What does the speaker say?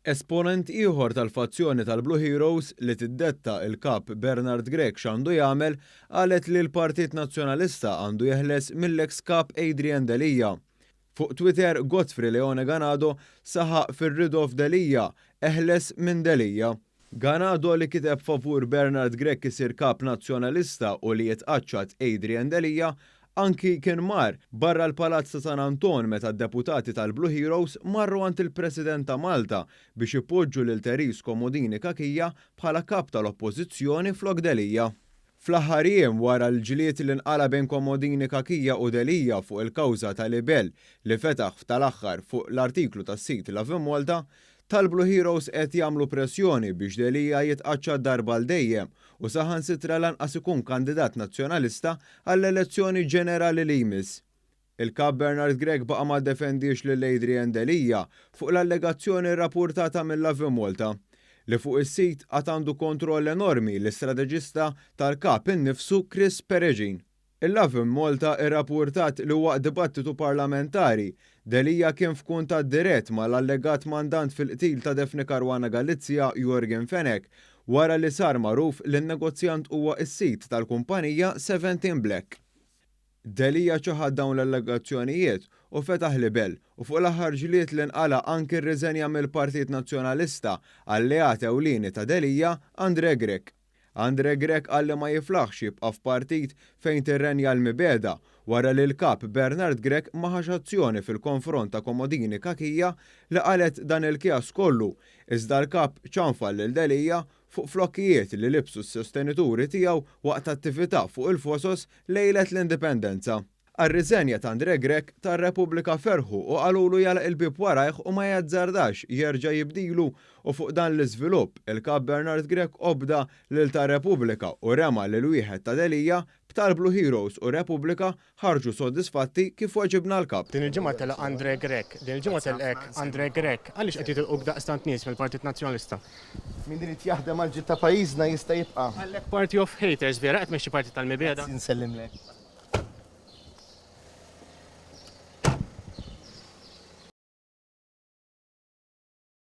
Esponent ieħor tal-fazzjoni tal-Blue Heroes li tiddetta il-kap Bernard Grech x'għandu jagħmel qalet li l-Partit Nazzjonalista għandu jeħles mill-eks kap Adrian Delija. Fuq Twitter, Godfrey Leone Ganado saħaq fir-ridof Delija eħles minn Delija. Ganado li kiteb favur Bernard Grech isir kap nazzjonalista u li jitqaċċat Adrian Delija anki kien mar barra l-Palazz ta' San Anton meta d-deputati tal-Blue Heroes marru għand il-President ta' Malta biex ipoġġu lil Teris Komodini Kakija bħala kap tal-Oppożizzjoni flok Delija. Fl-aħħar jiem wara l-ġlied li nqala bejn Komodini Kakija u Delija fuq il-kawża tal-libel li fetaħ tal-aħħar fuq l-artiklu tas-sit Love Malta, tal-Blue Heroes qed jagħmlu pressjoni biex Delija jitqaċċa darba l dejjem u saħansitra lanqas ikun kandidat nazzjonalista għall-elezzjoni ġenerali li jmiss. Il-kap Bernard Grech baqa' ma ddefendix lil Adrian Delija fuq l-allegazzjoni rrappurtata mill-Love Malta li fuq is-sit għad għandu kontroll enormi l-istrateġista tal-kap innifsu Chris Pereġin. Il-Love Malta irrappurtat li waqt dibattitu parlamentari Delija kien f'kuntatt dirett mal-allegat mandant fil-qtil ta' Defni Caruana Galizja Jorgen Fenek wara li sar magħruf li n-negozjant huwa s-sit tal-kumpanija 17 Black. Delija ċaħad dawn l-allegazzjonijiet u fetaħ libel u fuq l-aħħar ġlied li nqala anki rriżenja mill-Partit Nazzjonalista alleat ewlieni ta' Delija Andre Grech. Andre Grech għalli ma jiflaħx jibqa' f'partit fejn tirrenja l-mibeda wara li l-kap Bernard Grech ma ħax azzjoni fil-konfront ta' Komodini Kakija li qalet dan il-kjas kollu iżda l-kap ċanfal lil Delija fuq flokkijiet li libsu s-sostenituri tiegħu waqt attività fuq il-fosos lejlet l-indipendenza. Ar-riżenja ta' Andre Grech tar-Repubblika ferħu u qalulu jalaq il-bib warajh u ma jazzardax jerġa' jibdilu u fuq dan l-iżvilupp il-kap Bernard Grech obda lil tar-Repubblika u rema lil wieħed ta' Delija b'tal-Blue Heroes u Repubblika ħarġu soddisfatti kif waġibna l-kap. Din il-ġimgħa telaq Andre Grech, din il-ġimgħa telaq Andre Grech, għaliex qed jitilqu daqstant nies mill-Partit Nazzjonalista? Min din jaħdem għal ġid ta' pajjiżna jista' jibqa'. Għallek party of haters vera qed mexxi parti tal-mibeda. Insellimlek.